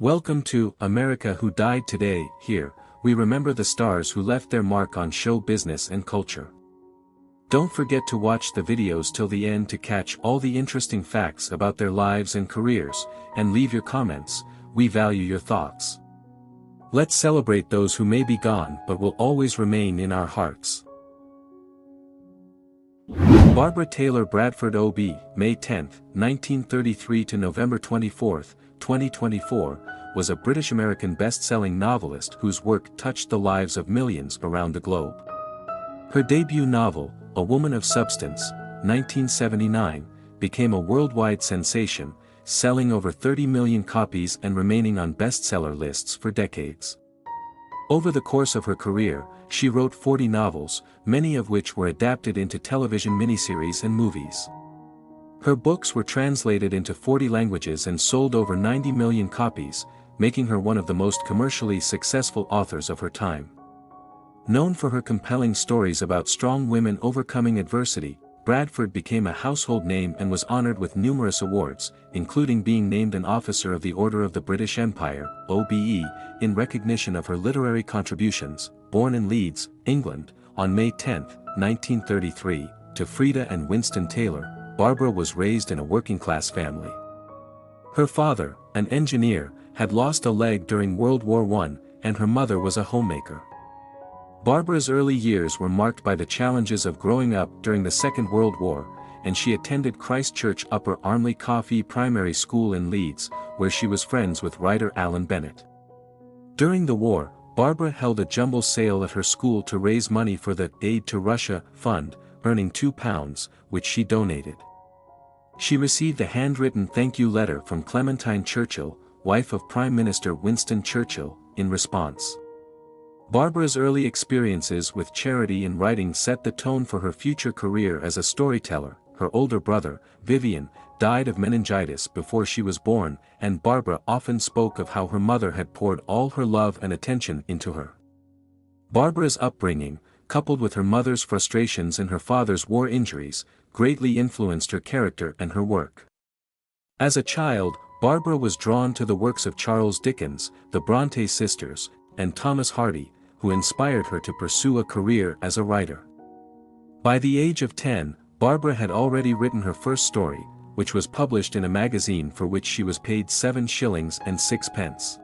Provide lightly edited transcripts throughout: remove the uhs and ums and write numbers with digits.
Welcome to America Who Died Today. Here, we remember the stars who left their mark on show business and culture. Don't forget to watch the videos till the end to catch all the interesting facts about their lives and careers, and leave your comments. We value your thoughts. Let's celebrate those who may be gone but will always remain in our hearts. Barbara Taylor Bradford O.B., May 10, 1933 to November 24, 2024, was a British-American best-selling novelist whose work touched the lives of millions around the globe. Her debut novel, A Woman of Substance, 1979, became a worldwide sensation, selling over 30 million copies and remaining on bestseller lists for decades. Over the course of her career, she wrote 40 novels, many of which were adapted into television miniseries and movies. Her books were translated into 40 languages and sold over 90 million copies, making her one of the most commercially successful authors of her time. Known for her compelling stories about strong women overcoming adversity, Bradford became a household name and was honored with numerous awards, including being named an Officer of the Order of the British Empire, OBE, in recognition of her literary contributions. Born in Leeds, England, on May 10, 1933, to Frida and Winston Taylor, Barbara was raised in a working-class family. Her father, an engineer, had lost a leg during World War I, and her mother was a homemaker. Barbara's early years were marked by the challenges of growing up during the Second World War, and she attended Christ Church Upper Armley Coffee Primary School in Leeds, where she was friends with writer Alan Bennett. During the war, Barbara held a jumble sale at her school to raise money for the Aid to Russia Fund, earning £2, which she donated. She received a handwritten thank you letter from Clementine Churchill, wife of Prime Minister Winston Churchill, in response. Barbara's early experiences with charity and writing set the tone for her future career as a storyteller. Her older brother, Vivian, died of meningitis before she was born, and Barbara often spoke of how her mother had poured all her love and attention into her. Barbara's upbringing, coupled with her mother's frustrations and her father's war injuries, greatly influenced her character and her work. As a child, Barbara was drawn to the works of Charles Dickens, the Bronte sisters, and Thomas Hardy, who inspired her to pursue a career as a writer. By the age of 10, Barbara had already written her first story, which was published in a magazine for which she was paid 7 shillings and 6 pence.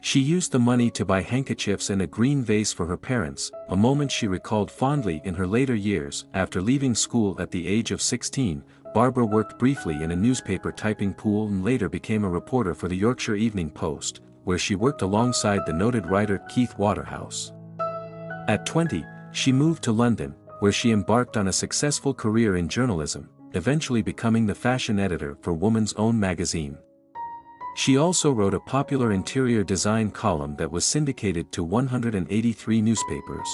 She used the money to buy handkerchiefs and a green vase for her parents, a moment she recalled fondly in her later years. After leaving school at the age of 16, Barbara worked briefly in a newspaper typing pool and later became a reporter for the Yorkshire Evening Post, where she worked alongside the noted writer Keith Waterhouse. At 20, she moved to London, where she embarked on a successful career in journalism, eventually becoming the fashion editor for Woman's Own magazine. She also wrote a popular interior design column that was syndicated to 183 newspapers.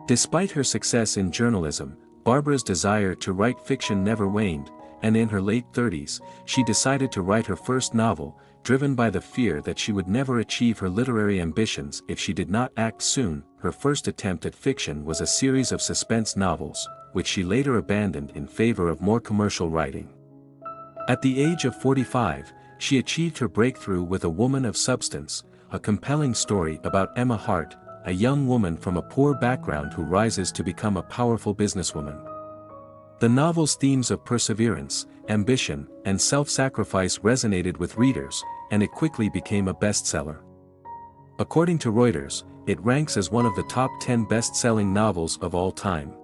Despite her success in journalism, Barbara's desire to write fiction never waned, and in her late 30s, she decided to write her first novel, driven by the fear that she would never achieve her literary ambitions if she did not act soon. Her first attempt at fiction was a series of suspense novels, which she later abandoned in favor of more commercial writing. At the age of 45, she achieved her breakthrough with A Woman of Substance, a compelling story about Emma Hart, a young woman from a poor background who rises to become a powerful businesswoman. The novel's themes of perseverance, ambition, and self-sacrifice resonated with readers, and it quickly became a bestseller. According to Reuters, it ranks as one of the top 10 best-selling novels of all time.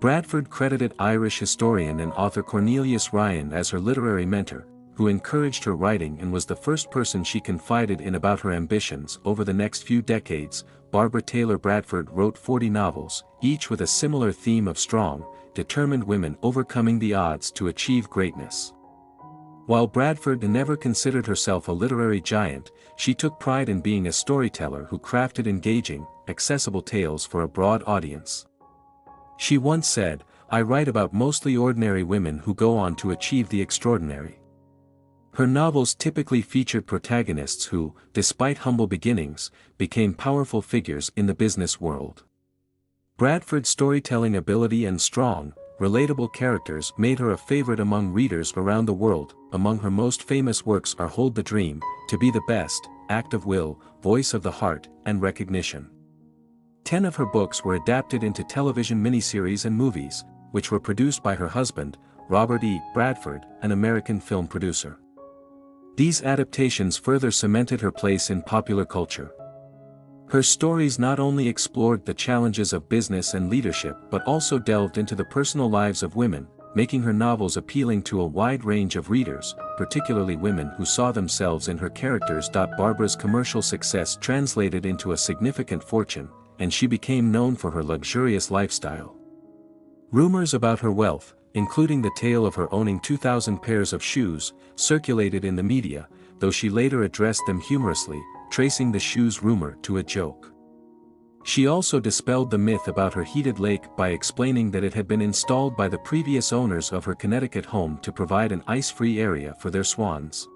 Bradford credited Irish historian and author Cornelius Ryan as her literary mentor, who encouraged her writing and was the first person she confided in about her ambitions. Over the next few decades, Barbara Taylor Bradford wrote 40 novels, each with a similar theme of strong, determined women overcoming the odds to achieve greatness. While Bradford never considered herself a literary giant, she took pride in being a storyteller who crafted engaging, accessible tales for a broad audience. She once said, "I write about mostly ordinary women who go on to achieve the extraordinary." Her novels typically featured protagonists who, despite humble beginnings, became powerful figures in the business world. Bradford's storytelling ability and strong, relatable characters made her a favorite among readers around the world. Among her most famous works are Hold the Dream, To Be the Best, Act of Will, Voice of the Heart, and Recognition. 10 of her books were adapted into television miniseries and movies, which were produced by her husband, Robert E. Bradford, an American film producer. These adaptations further cemented her place in popular culture. Her stories not only explored the challenges of business and leadership but also delved into the personal lives of women, making her novels appealing to a wide range of readers, particularly women who saw themselves in her characters. Barbara's commercial success translated into a significant fortune, and she became known for her luxurious lifestyle. Rumors about her wealth, including the tale of her owning 2,000 pairs of shoes, circulated in the media, though she later addressed them humorously, tracing the shoes rumor to a joke. She also dispelled the myth about her heated lake by explaining that it had been installed by the previous owners of her Connecticut home to provide an ice-free area for their swans.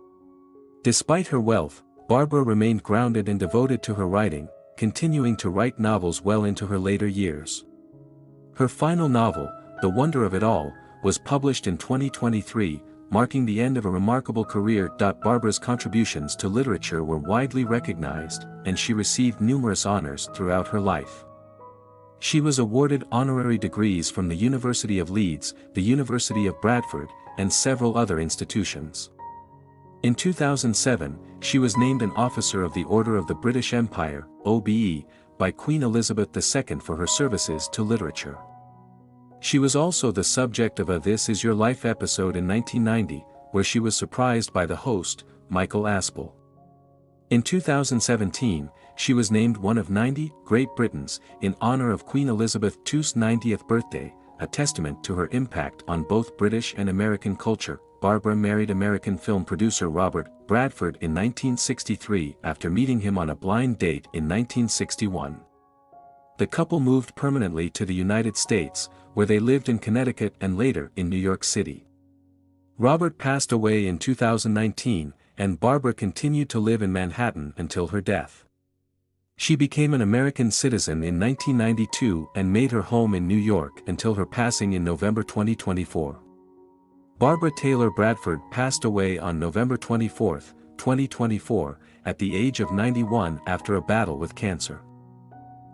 Despite her wealth, Barbara remained grounded and devoted to her writing, continuing to write novels well into her later years. Her final novel, The Wonder of It All, was published in 2023, marking the end of a remarkable career. Barbara's contributions to literature were widely recognized, and she received numerous honors throughout her life. She was awarded honorary degrees from the University of Leeds, the University of Bradford, and several other institutions. In 2007, she was named an Officer of the Order of the British Empire, OBE, by Queen Elizabeth II for her services to literature. She was also the subject of a This Is Your Life episode in 1990, where she was surprised by the host, Michael Aspel. In 2017, she was named one of 90 Great Britons in honor of Queen Elizabeth II's 90th birthday, a testament to her impact on both British and American culture. Barbara married American film producer Robert Bradford in 1963 after meeting him on a blind date in 1961. The couple moved permanently to the United States, where they lived in Connecticut and later in New York City. Robert passed away in 2019, and Barbara continued to live in Manhattan until her death. She became an American citizen in 1992 and made her home in New York until her passing in November 2024. Barbara Taylor Bradford passed away on November 24, 2024, at the age of 91 after a battle with cancer.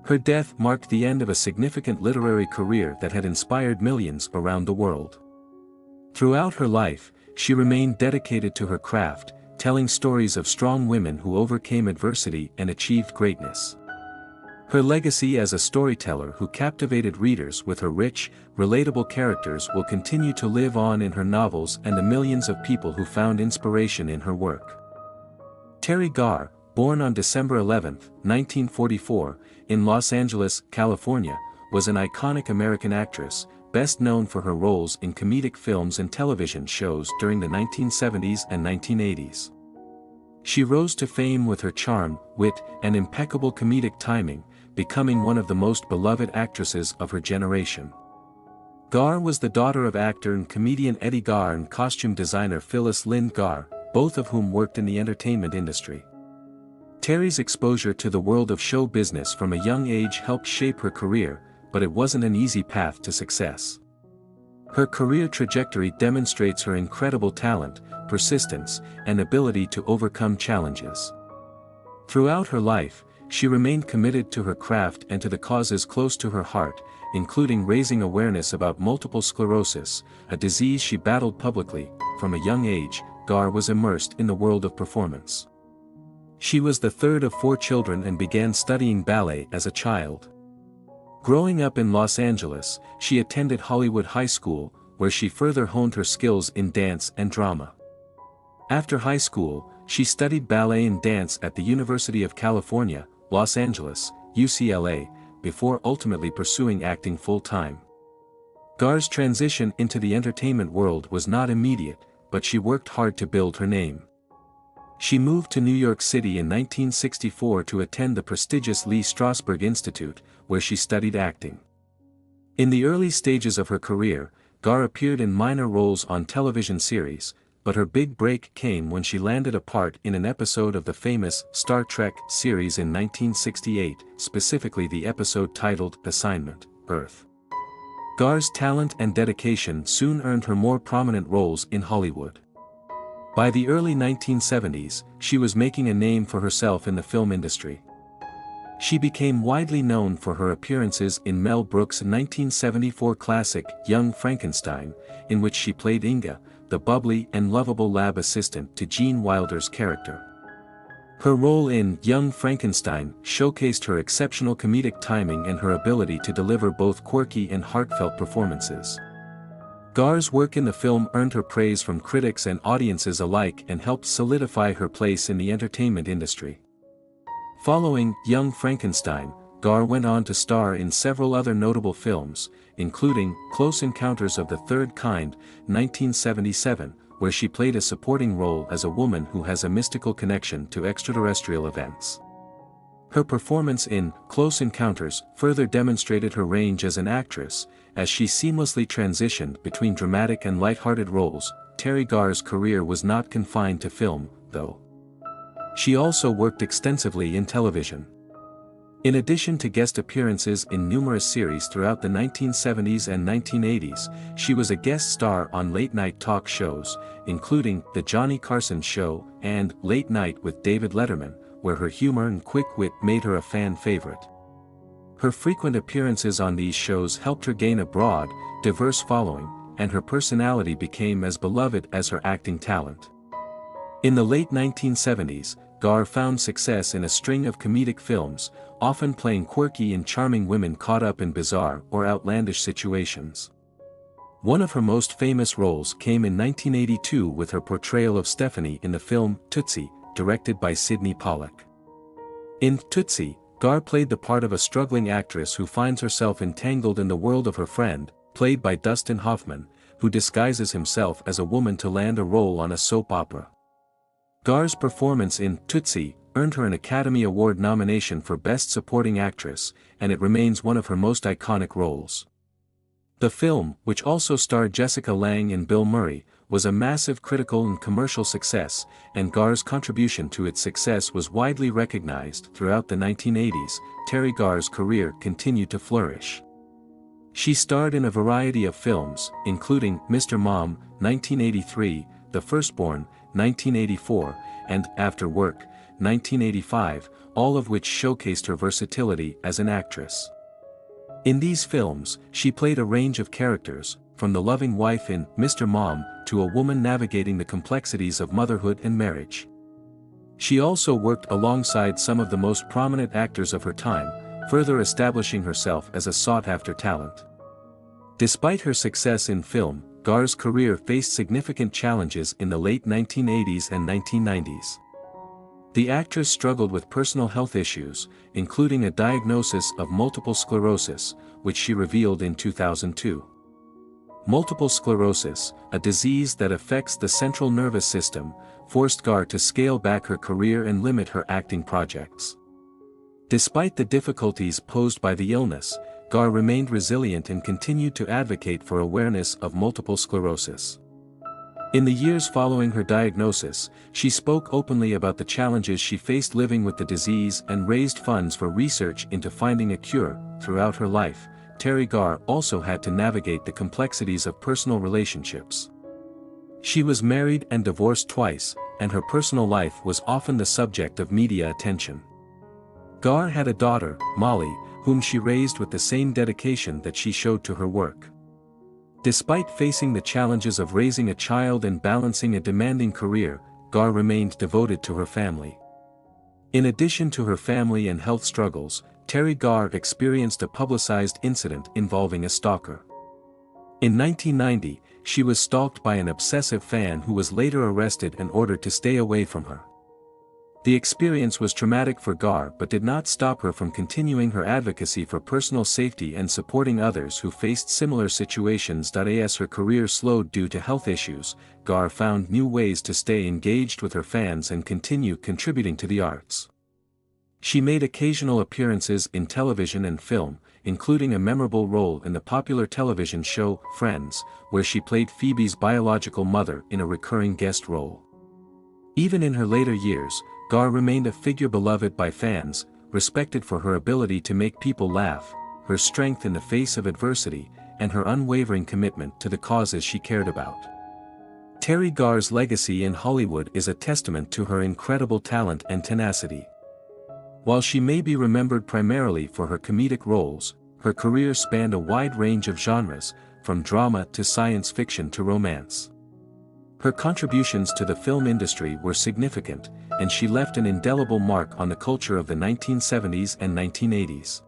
Her death marked the end of a significant literary career that had inspired millions around the world. Throughout her life, she remained dedicated to her craft, telling stories of strong women who overcame adversity and achieved greatness. Her legacy as a storyteller who captivated readers with her rich, relatable characters will continue to live on in her novels and the millions of people who found inspiration in her work. Teri Garr, born on December 11, 1944, in Los Angeles, California, was an iconic American actress, best known for her roles in comedic films and television shows during the 1970s and 1980s. She rose to fame with her charm, wit, and impeccable comedic timing, becoming one of the most beloved actresses of her generation. Garr was the daughter of actor and comedian Eddie Garr and costume designer Phyllis Lynn Garr, both of whom worked in the entertainment industry. Teri's exposure to the world of show business from a young age helped shape her career, but it wasn't an easy path to success. Her career trajectory demonstrates her incredible talent, persistence, and ability to overcome challenges. Throughout her life, she remained committed to her craft and to the causes close to her heart, including raising awareness about multiple sclerosis, a disease she battled publicly. From a young age, Garr was immersed in the world of performance. She was the third of 4 children and began studying ballet as a child. Growing up in Los Angeles, she attended Hollywood High School, where she further honed her skills in dance and drama. After high school, she studied ballet and dance at the University of California, Los Angeles, UCLA, before ultimately pursuing acting full-time. Garr's transition into the entertainment world was not immediate, but she worked hard to build her name. She moved to New York City in 1964 to attend the prestigious Lee Strasberg Institute, where she studied acting. In the early stages of her career, Garr appeared in minor roles on television series, but her big break came when she landed a part in an episode of the famous Star Trek series in 1968, specifically the episode titled Assignment, Earth. Gar's talent and dedication soon earned her more prominent roles in Hollywood. By the early 1970s, she was making a name for herself in the film industry. She became widely known for her appearances in Mel Brooks' 1974 classic, Young Frankenstein, in which she played Inga, the bubbly and lovable lab assistant to Gene Wilder's character. Her role in Young Frankenstein showcased her exceptional comedic timing and her ability to deliver both quirky and heartfelt performances. Gar's work in the film earned her praise from critics and audiences alike and helped solidify her place in the entertainment industry. Following Young Frankenstein, Gar went on to star in several other notable films, including Close Encounters of the Third Kind, 1977, where she played a supporting role as a woman who has a mystical connection to extraterrestrial events. Her performance in Close Encounters further demonstrated her range as an actress, as she seamlessly transitioned between dramatic and lighthearted roles. Terry Gar's career was not confined to film, though. She also worked extensively in television. In addition to guest appearances in numerous series throughout the 1970s and 1980s, she was a guest star on late-night talk shows, including The Johnny Carson Show and Late Night with David Letterman, where her humor and quick wit made her a fan favorite. Her frequent appearances on these shows helped her gain a broad, diverse following, and her personality became as beloved as her acting talent. In the late 1970s, Gar found success in a string of comedic films, often playing quirky and charming women caught up in bizarre or outlandish situations. One of her most famous roles came in 1982 with her portrayal of Stephanie in the film Tootsie, directed by Sydney Pollack. In Tootsie, Gar played the part of a struggling actress who finds herself entangled in the world of her friend, played by Dustin Hoffman, who disguises himself as a woman to land a role on a soap opera. Gar's performance in Tootsie earned her an Academy Award nomination for Best Supporting Actress, and it remains one of her most iconic roles. The film, which also starred Jessica Lange and Bill Murray, was a massive critical and commercial success, and Gar's contribution to its success was widely recognized. Throughout the 1980s, Terry Gar's career continued to flourish. She starred in a variety of films, including Mr. Mom, 1983, The Firstborn, 1984, and After Work, 1985, all of which showcased her versatility as an actress. In these films, she played a range of characters, from the loving wife in Mr. Mom to a woman navigating the complexities of motherhood and marriage. She also worked alongside some of the most prominent actors of her time, further establishing herself as a sought-after talent. Despite her success in film, Gar's career faced significant challenges in the late 1980s and 1990s. The actress struggled with personal health issues, including a diagnosis of multiple sclerosis, which she revealed in 2002. Multiple sclerosis, a disease that affects the central nervous system, forced Gar to scale back her career and limit her acting projects. Despite the difficulties posed by the illness, Gar remained resilient and continued to advocate for awareness of multiple sclerosis. In the years following her diagnosis, she spoke openly about the challenges she faced living with the disease and raised funds for research into finding a cure. Throughout her life, Terry Gar also had to navigate the complexities of personal relationships. She was married and divorced twice, and her personal life was often the subject of media attention. Gar had a daughter, Molly, whom she raised with the same dedication that she showed to her work. Despite facing the challenges of raising a child and balancing a demanding career, Gar remained devoted to her family. In addition to her family and health struggles, Terry Gar experienced a publicized incident involving a stalker. In 1990, she was stalked by an obsessive fan who was later arrested and ordered to stay away from her. The experience was traumatic for Gar but did not stop her from continuing her advocacy for personal safety and supporting others who faced similar situations. As her career slowed due to health issues, Gar found new ways to stay engaged with her fans and continue contributing to the arts. She made occasional appearances in television and film, including a memorable role in the popular television show Friends, where she played Phoebe's biological mother in a recurring guest role. Even in her later years, Gar remained a figure beloved by fans, respected for her ability to make people laugh, her strength in the face of adversity, and her unwavering commitment to the causes she cared about. Teri Garr's legacy in Hollywood is a testament to her incredible talent and tenacity. While she may be remembered primarily for her comedic roles, her career spanned a wide range of genres, from drama to science fiction to romance. Her contributions to the film industry were significant, and she left an indelible mark on the culture of the 1970s and 1980s.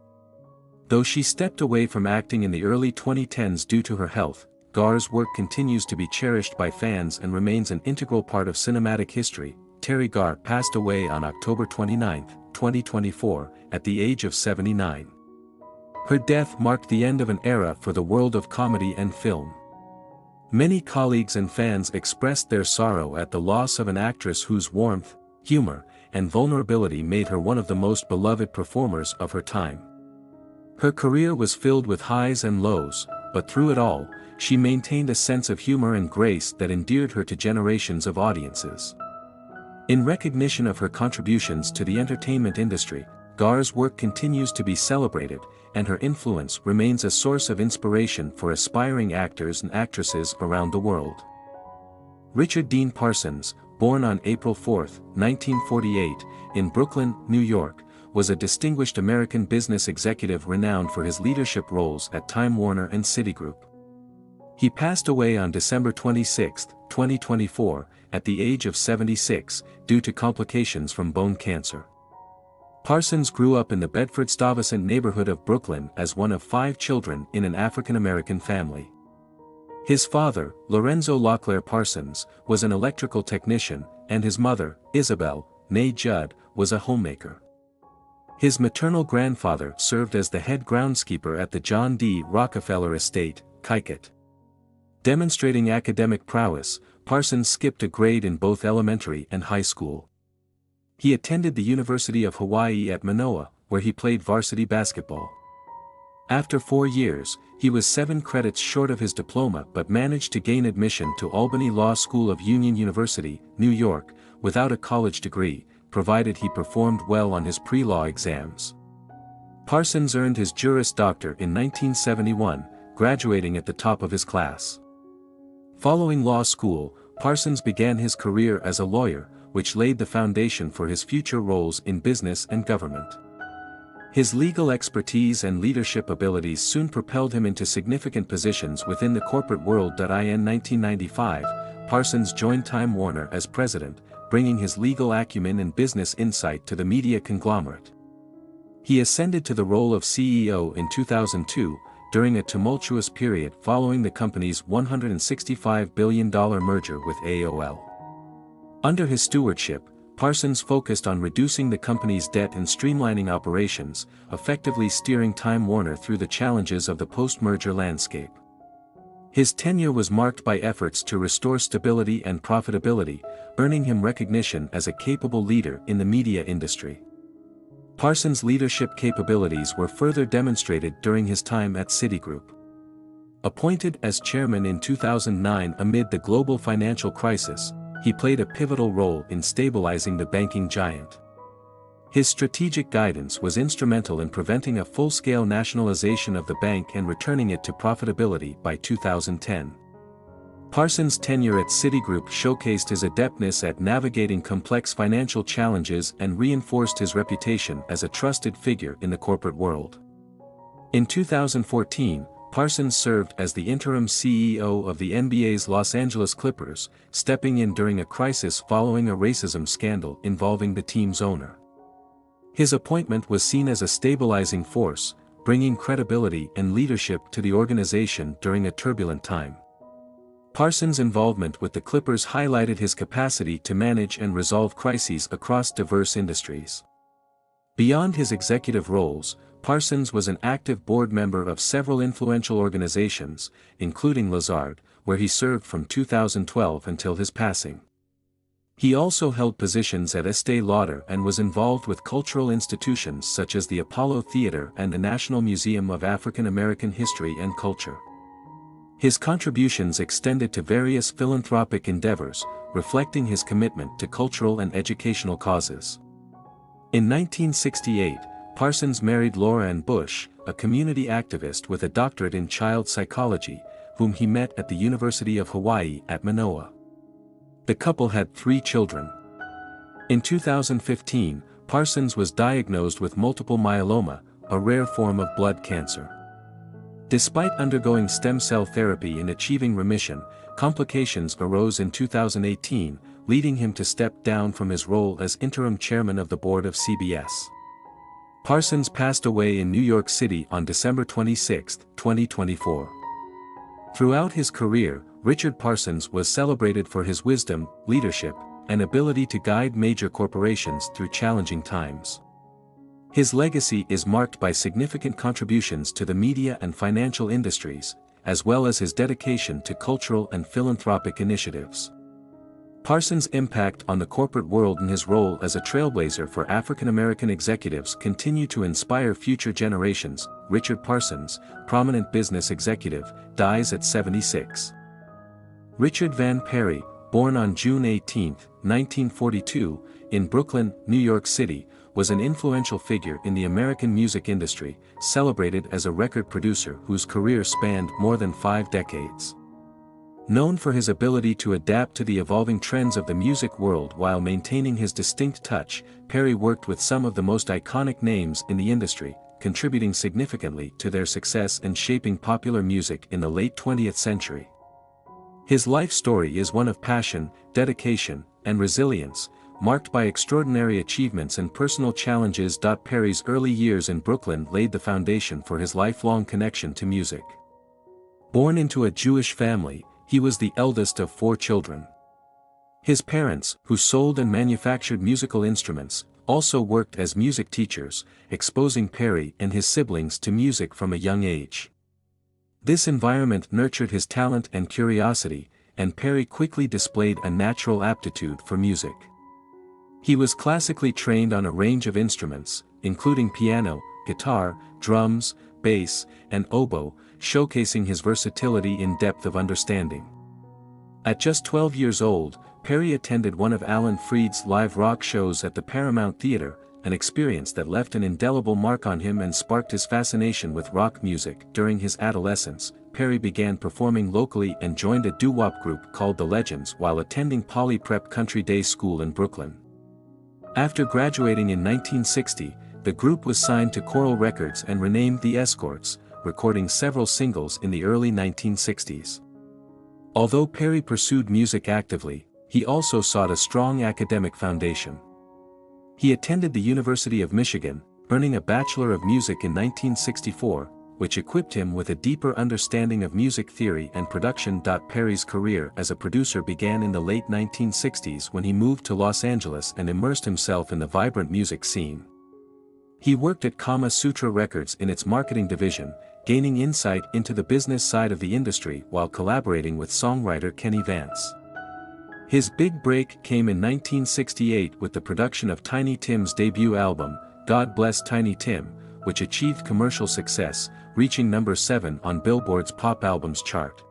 Though she stepped away from acting in the early 2010s due to her health, Garr's work continues to be cherished by fans and remains an integral part of cinematic history. Teri Garr passed away on October 29, 2024, at the age of 79. Her death marked the end of an era for the world of comedy and film. Many colleagues and fans expressed their sorrow at the loss of an actress whose warmth, humor, and vulnerability made her one of the most beloved performers of her time. Her career was filled with highs and lows, but through it all, she maintained a sense of humor and grace that endeared her to generations of audiences. In recognition of her contributions to the entertainment industry, Garr's work continues to be celebrated, and her influence remains a source of inspiration for aspiring actors and actresses around the world. Richard Dean Parsons, born on April 4, 1948, in Brooklyn, New York, was a distinguished American business executive renowned for his leadership roles at Time Warner and Citigroup. He passed away on December 26, 2024, at the age of 76, due to complications from bone cancer. Parsons grew up in the Bedford-Stuyvesant neighborhood of Brooklyn as one of 5 children in an African-American family. His father, Lorenzo Locklear Parsons, was an electrical technician, and his mother, Isabel, née Judd, was a homemaker. His maternal grandfather served as the head groundskeeper at the John D. Rockefeller Estate, Connecticut. Demonstrating academic prowess, Parsons skipped a grade in both elementary and high school. He attended the University of Hawaii at Manoa, where he played varsity basketball. After 4 years, he was 7 credits short of his diploma but managed to gain admission to Albany Law School of Union University, New York, without a college degree, provided he performed well on his pre-law exams. Parsons earned his Juris Doctor in 1971, graduating at the top of his class. Following law school, Parsons began his career as a lawyer, which laid the foundation for his future roles in business and government. His legal expertise and leadership abilities soon propelled him into significant positions within the corporate world. In 1995, Parsons joined Time Warner as president, bringing his legal acumen and business insight to the media conglomerate. He ascended to the role of CEO in 2002, during a tumultuous period following the company's $165 billion merger with AOL. Under his stewardship, Parsons focused on reducing the company's debt and streamlining operations, effectively steering Time Warner through the challenges of the post-merger landscape. His tenure was marked by efforts to restore stability and profitability, earning him recognition as a capable leader in the media industry. Parsons' leadership capabilities were further demonstrated during his time at Citigroup. Appointed as chairman in 2009 amid the global financial crisis, he played a pivotal role in stabilizing the banking giant. His strategic guidance was instrumental in preventing a full-scale nationalization of the bank and returning it to profitability by 2010. Parsons' tenure at Citigroup showcased his adeptness at navigating complex financial challenges and reinforced his reputation as a trusted figure in the corporate world. In 2014, Parsons served as the interim CEO of the NBA's Los Angeles Clippers, stepping in during a crisis following a racism scandal involving the team's owner. His appointment was seen as a stabilizing force, bringing credibility and leadership to the organization during a turbulent time. Parsons' involvement with the Clippers highlighted his capacity to manage and resolve crises across diverse industries. Beyond his executive roles, Parsons was an active board member of several influential organizations, including Lazard, where he served from 2012 until his passing. He also held positions at Estée Lauder and was involved with cultural institutions such as the Apollo Theater and the National Museum of African American History and Culture. His contributions extended to various philanthropic endeavors, reflecting his commitment to cultural and educational causes. In 1968, Parsons married Laura Ann Bush, a community activist with a doctorate in child psychology, whom he met at the University of Hawaii at Manoa. The couple had 3 children. In 2015, Parsons was diagnosed with multiple myeloma, a rare form of blood cancer. Despite undergoing stem cell therapy and achieving remission, complications arose in 2018, leading him to step down from his role as interim chairman of the board of CBS. Parsons passed away in New York City on December 26, 2024. Throughout his career, Richard Parsons was celebrated for his wisdom, leadership, and ability to guide major corporations through challenging times. His legacy is marked by significant contributions to the media and financial industries, as well as his dedication to cultural and philanthropic initiatives. Parsons' impact on the corporate world and his role as a trailblazer for African American executives continue to inspire future generations. Richard Parsons, prominent business executive, dies at 76. Richard Van Perry, born on June 18, 1942, in Brooklyn, New York City, was an influential figure in the American music industry, celebrated as a record producer whose career spanned more than 5 decades. Known for his ability to adapt to the evolving trends of the music world while maintaining his distinct touch, Perry worked with some of the most iconic names in the industry, contributing significantly to their success and shaping popular music in the late 20th century. His life story is one of passion, dedication, and resilience, marked by extraordinary achievements and personal challenges. Perry's early years in Brooklyn laid the foundation for his lifelong connection to music. Born into a Jewish family, he was the eldest of 4 children. His parents, who sold and manufactured musical instruments, also worked as music teachers, exposing Perry and his siblings to music from a young age. This environment nurtured his talent and curiosity, and Perry quickly displayed a natural aptitude for music. He was classically trained on a range of instruments, including piano, guitar, drums, bass, and oboe, showcasing his versatility and depth of understanding. At just 12 years old, Perry attended one of Alan Freed's live rock shows at the Paramount Theater, an experience that left an indelible mark on him and sparked his fascination with rock music. During his adolescence, Perry began performing locally and joined a doo-wop group called The Legends while attending Poly Prep Country Day School in Brooklyn. After graduating in 1960, the group was signed to Coral Records and renamed The Escorts, recording several singles in the early 1960s. Although Perry pursued music actively, he also sought a strong academic foundation. He attended the University of Michigan, earning a Bachelor of Music in 1964, which equipped him with a deeper understanding of music theory and production. Perry's career as a producer began in the late 1960s when he moved to Los Angeles and immersed himself in the vibrant music scene. He worked at Kama Sutra Records in its marketing division, gaining insight into the business side of the industry while collaborating with songwriter Kenny Vance. His big break came in 1968 with the production of Tiny Tim's debut album, God Bless Tiny Tim, which achieved commercial success, reaching number 7 on Billboard's Pop Albums chart.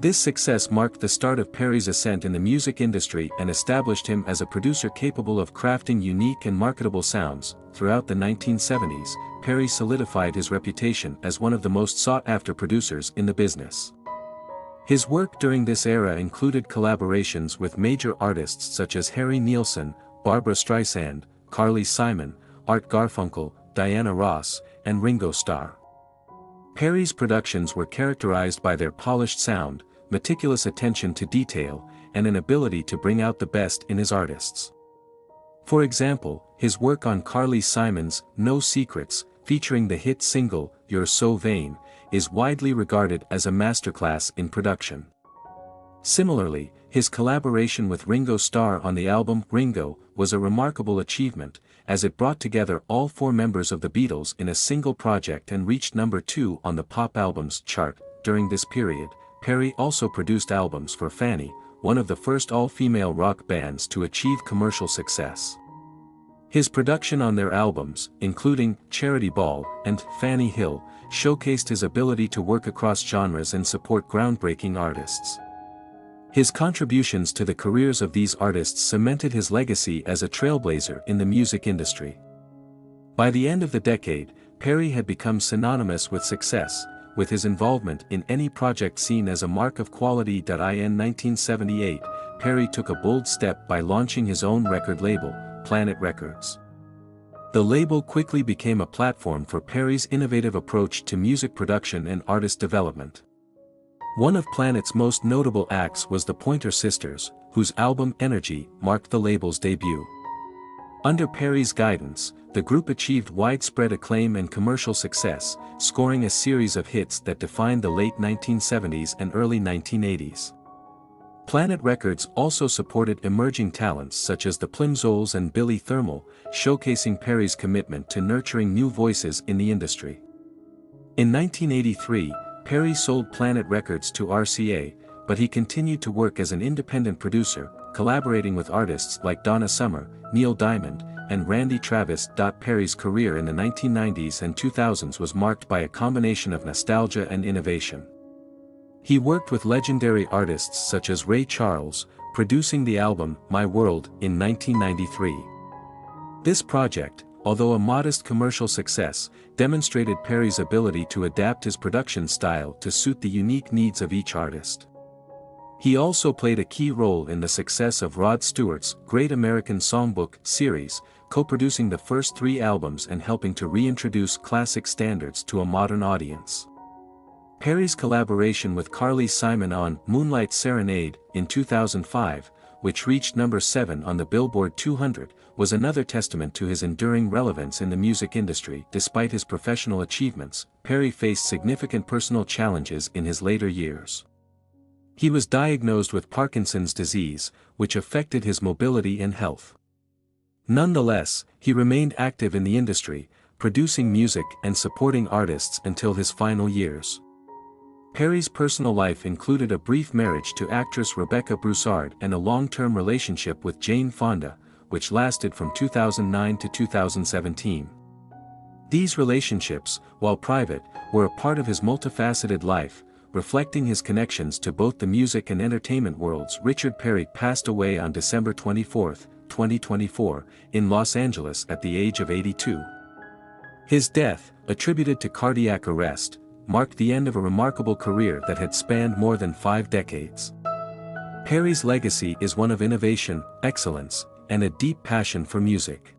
This success marked the start of Perry's ascent in the music industry and established him as a producer capable of crafting unique and marketable sounds. Throughout the 1970s, Perry solidified his reputation as one of the most sought-after producers in the business. His work during this era included collaborations with major artists such as Harry Nilsson, Barbra Streisand, Carly Simon, Art Garfunkel, Diana Ross, and Ringo Starr. Perry's productions were characterized by their polished sound, meticulous attention to detail, and an ability to bring out the best in his artists. For example, his work on Carly Simon's No Secrets, featuring the hit single You're So Vain, is widely regarded as a masterclass in production. Similarly, his collaboration with Ringo Starr on the album Ringo was a remarkable achievement, as it brought together all 4 members of the Beatles in a single project and reached number 2 on the Pop Albums chart. During this period, Perry also produced albums for Fanny, one of the first all-female rock bands to achieve commercial success. His production on their albums, including Charity Ball and Fanny Hill, showcased his ability to work across genres and support groundbreaking artists. His contributions to the careers of these artists cemented his legacy as a trailblazer in the music industry. By the end of the decade, Perry had become synonymous with success, with his involvement in any project seen as a mark of quality. In 1978, Perry took a bold step by launching his own record label, Planet Records. The label quickly became a platform for Perry's innovative approach to music production and artist development. One of Planet's most notable acts was the Pointer Sisters, whose album Energy marked the label's debut. Under Perry's guidance, the group achieved widespread acclaim and commercial success, scoring a series of hits that defined the late 1970s and early 1980s. Planet Records also supported emerging talents such as the Plimsolls and Billy Thermal, showcasing Perry's commitment to nurturing new voices in the industry. In 1983, Perry sold Planet Records to RCA, but he continued to work as an independent producer, collaborating with artists like Donna Summer, Neil Diamond, and Randy Travis. Perry's career in the 1990s and 2000s was marked by a combination of nostalgia and innovation. He worked with legendary artists such as Ray Charles, producing the album My World in 1993. This project, although a modest commercial success, demonstrated Perry's ability to adapt his production style to suit the unique needs of each artist. He also played a key role in the success of Rod Stewart's Great American Songbook series, co-producing the first 3 albums and helping to reintroduce classic standards to a modern audience. Perry's collaboration with Carly Simon on Moonlight Serenade in 2005, which reached number 7 on the Billboard 200, was another testament to his enduring relevance in the music industry. Despite his professional achievements, Perry faced significant personal challenges in his later years. He was diagnosed with Parkinson's disease, which affected his mobility and health. Nonetheless, he remained active in the industry, producing music and supporting artists until his final years. Perry's personal life included a brief marriage to actress Rebecca Broussard and a long-term relationship with Jane Fonda, which lasted from 2009 to 2017. These relationships, while private, were a part of his multifaceted life, reflecting his connections to both the music and entertainment worlds. Richard Perry passed away on December 24, 2024, in Los Angeles at the age of 82. His death, attributed to cardiac arrest, marked the end of a remarkable career that had spanned more than 5 decades. Perry's legacy is one of innovation, excellence, and a deep passion for music.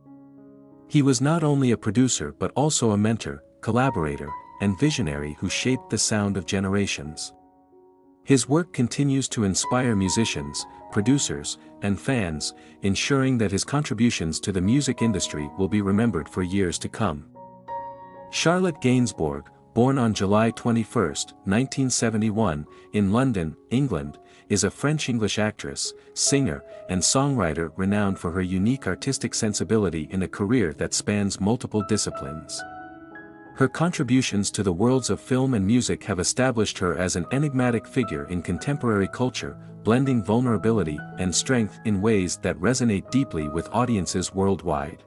He was not only a producer but also a mentor, collaborator, and visionary who shaped the sound of generations. His work continues to inspire musicians, producers, and fans, ensuring that his contributions to the music industry will be remembered for years to come. Charlotte Gainsbourg, born on July 21, 1971, in London, England, is a French-English actress, singer, and songwriter renowned for her unique artistic sensibility in a career that spans multiple disciplines. Her contributions to the worlds of film and music have established her as an enigmatic figure in contemporary culture, blending vulnerability and strength in ways that resonate deeply with audiences worldwide.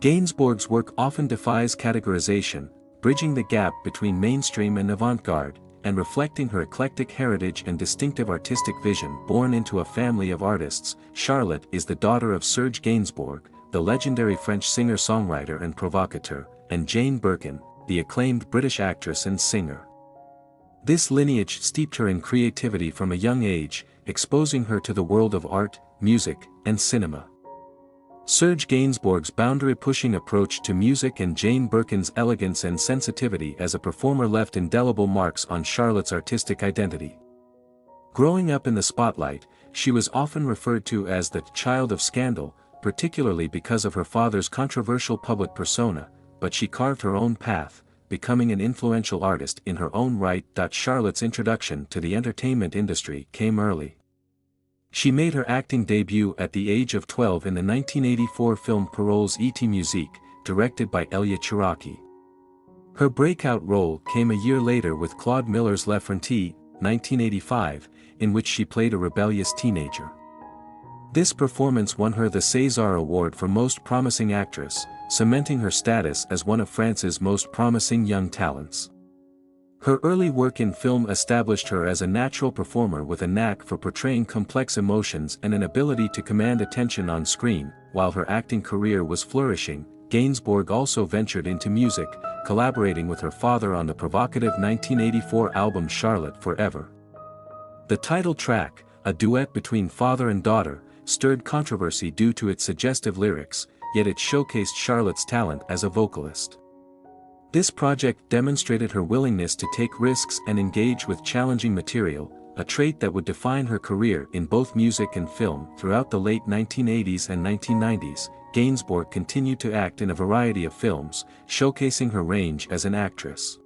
Gainsbourg's work often defies categorization, bridging the gap between mainstream and avant-garde, and reflecting her eclectic heritage and distinctive artistic vision. Born into a family of artists, Charlotte is the daughter of Serge Gainsbourg, the legendary French singer-songwriter and provocateur, and Jane Birkin, the acclaimed British actress and singer. This lineage steeped her in creativity from a young age, exposing her to the world of art, music, and cinema. Serge Gainsbourg's boundary-pushing approach to music and Jane Birkin's elegance and sensitivity as a performer left indelible marks on Charlotte's artistic identity. Growing up in the spotlight, she was often referred to as the child of scandal, particularly because of her father's controversial public persona, but she carved her own path, becoming an influential artist in her own right. Charlotte's introduction to the entertainment industry came early. She made her acting debut at the age of 12 in the 1984 film Paroles et Musique, directed by Elia Cheraki. Her breakout role came a year later with Claude Miller's L'Apprenti, 1985, in which she played a rebellious teenager. This performance won her the César Award for Most Promising Actress, cementing her status as one of France's most promising young talents. Her early work in film established her as a natural performer with a knack for portraying complex emotions and an ability to command attention on screen. While her acting career was flourishing, Gainsbourg also ventured into music, collaborating with her father on the provocative 1984 album Charlotte Forever. The title track, a duet between father and daughter, stirred controversy due to its suggestive lyrics, yet it showcased Charlotte's talent as a vocalist. This project demonstrated her willingness to take risks and engage with challenging material, a trait that would define her career in both music and film. Throughout the late 1980s and 1990s, Gainsbourg continued to act in a variety of films, showcasing her range as an actress.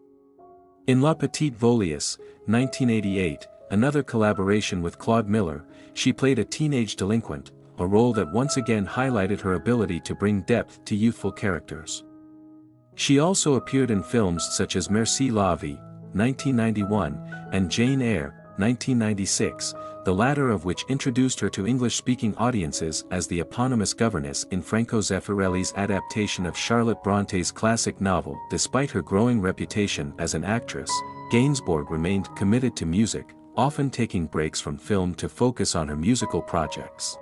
In La Petite Voleuse, 1988, another collaboration with Claude Miller, she played a teenage delinquent, a role that once again highlighted her ability to bring depth to youthful characters. She also appeared in films such as Merci la Vie, 1991, and Jane Eyre, 1996, the latter of which introduced her to English-speaking audiences as the eponymous governess in Franco Zeffirelli's adaptation of Charlotte Bronte's classic novel. Despite her growing reputation as an actress, Gainsbourg remained committed to music, often taking breaks from film to focus on her musical projects.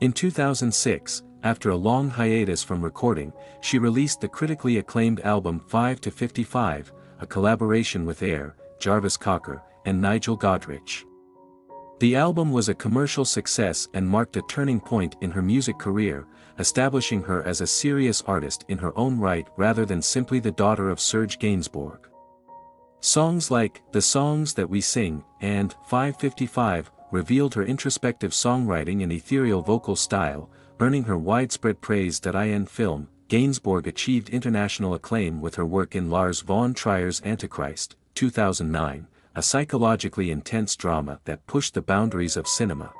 In 2006, after a long hiatus from recording, she released the critically acclaimed album 5 to 55, a collaboration with Air, Jarvis Cocker, and Nigel Godrich. The album was a commercial success and marked a turning point in her music career, establishing her as a serious artist in her own right rather than simply the daughter of Serge Gainsbourg. Songs like The Songs That We Sing and 555 revealed her introspective songwriting and ethereal vocal style, earning her widespread praise. In film, Gainsbourg achieved international acclaim with her work in Lars von Trier's Antichrist, 2009, a psychologically intense drama that pushed the boundaries of cinema.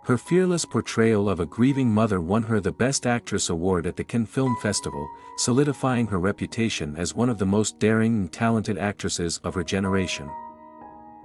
Her fearless portrayal of a grieving mother won her the Best Actress award at the Cannes Film Festival, solidifying her reputation as one of the most daring and talented actresses of her generation.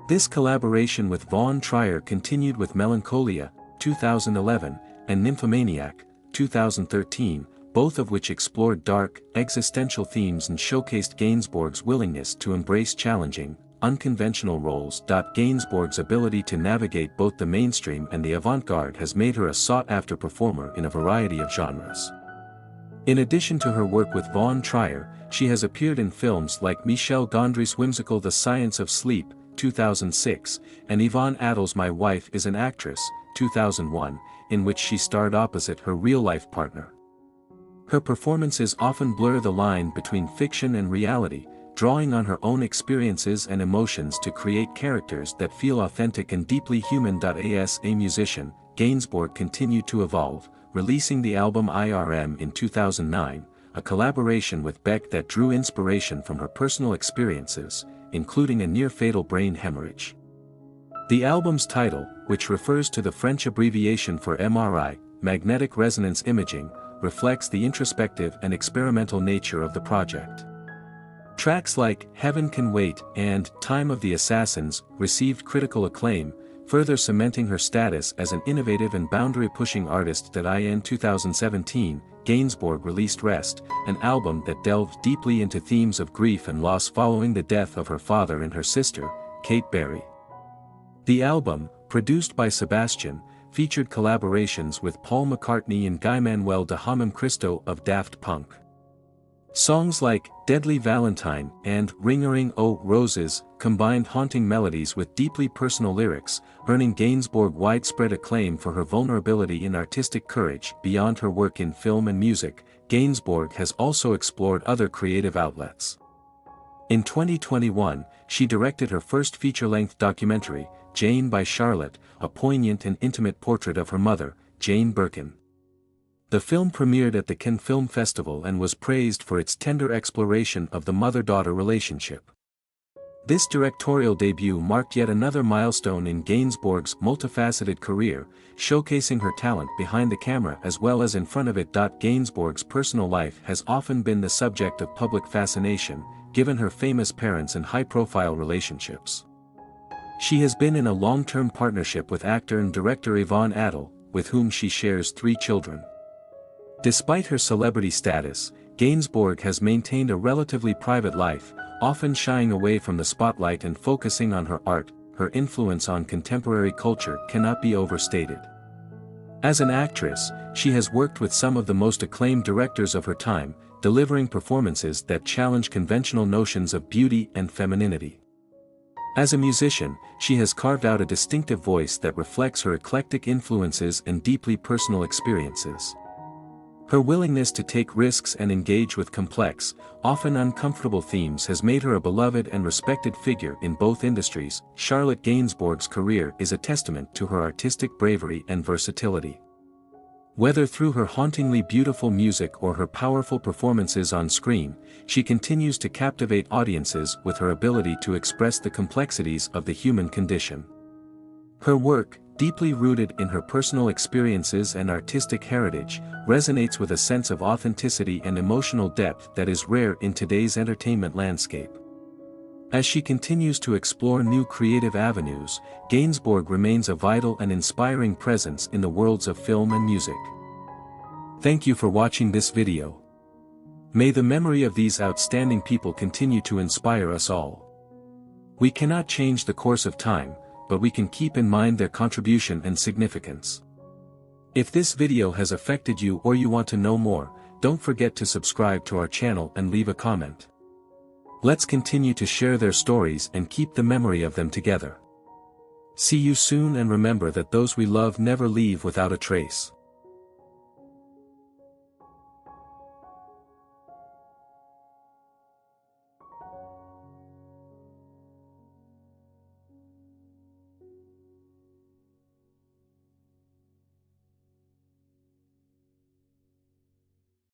This collaboration with von Trier continued with Melancholia, 2011, and Nymphomaniac, 2013, both of which explored dark, existential themes and showcased Gainsbourg's willingness to embrace challenging, unconventional roles. Gainsbourg's ability to navigate both the mainstream and the avant-garde has made her a sought-after performer in a variety of genres. In addition to her work with von Trier, she has appeared in films like Michel Gondry's whimsical The Science of Sleep, 2006, and Yvonne Adle's My Wife is an Actress, 2001, in which she starred opposite her real-life partner. Her performances often blur the line between fiction and reality, drawing on her own experiences and emotions to create characters that feel authentic and deeply human. As a musician, Gainsbourg continued to evolve, releasing the album IRM in 2009, a collaboration with Beck that drew inspiration from her personal experiences, including a near-fatal brain hemorrhage. The album's title, which refers to the French abbreviation for MRI, magnetic resonance imaging, reflects the introspective and experimental nature of the project. Tracks like Heaven Can Wait and Time of the Assassins received critical acclaim, further cementing her status as an innovative and boundary-pushing artist. In 2017, Gainsbourg released Rest, an album that delved deeply into themes of grief and loss following the death of her father and her sister, Kate Berry. The album, produced by Sebastian, featured collaborations with Paul McCartney and Guy-Manuel de Homem Christo of Daft Punk. Songs like Deadly Valentine and Ring-a-Ring-O Roses combined haunting melodies with deeply personal lyrics, earning Gainsbourg widespread acclaim for her vulnerability and artistic courage. Beyond her work in film and music, Gainsbourg has also explored other creative outlets. In 2021, she directed her first feature-length documentary, Jane by Charlotte, a poignant and intimate portrait of her mother, Jane Birkin. The film premiered at the Cannes Film Festival and was praised for its tender exploration of the mother-daughter relationship. This directorial debut marked yet another milestone in Gainsbourg's multifaceted career, showcasing her talent behind the camera as well as in front of it. Gainsbourg's personal life has often been the subject of public fascination, given her famous parents and high-profile relationships. She has been in a long-term partnership with actor and director Yvonne Adle, with whom she shares 3 children. Despite her celebrity status, Gainsbourg has maintained a relatively private life, often shying away from the spotlight and focusing on her art. Her influence on contemporary culture cannot be overstated. As an actress, she has worked with some of the most acclaimed directors of her time, delivering performances that challenge conventional notions of beauty and femininity. As a musician, she has carved out a distinctive voice that reflects her eclectic influences and deeply personal experiences. Her willingness to take risks and engage with complex, often uncomfortable themes has made her a beloved and respected figure in both industries. Charlotte Gainsbourg's career is a testament to her artistic bravery and versatility. Whether through her hauntingly beautiful music or her powerful performances on screen, she continues to captivate audiences with her ability to express the complexities of the human condition. Her work, deeply rooted in her personal experiences and artistic heritage, resonates with a sense of authenticity and emotional depth that is rare in today's entertainment landscape. As she continues to explore new creative avenues, Gainsbourg remains a vital and inspiring presence in the worlds of film and music. Thank you for watching this video. May the memory of these outstanding people continue to inspire us all. We cannot change the course of time, but we can keep in mind their contribution and significance. If this video has affected you or you want to know more, don't forget to subscribe to our channel and leave a comment. Let's continue to share their stories and keep the memory of them together. See you soon, and remember that those we love never leave without a trace.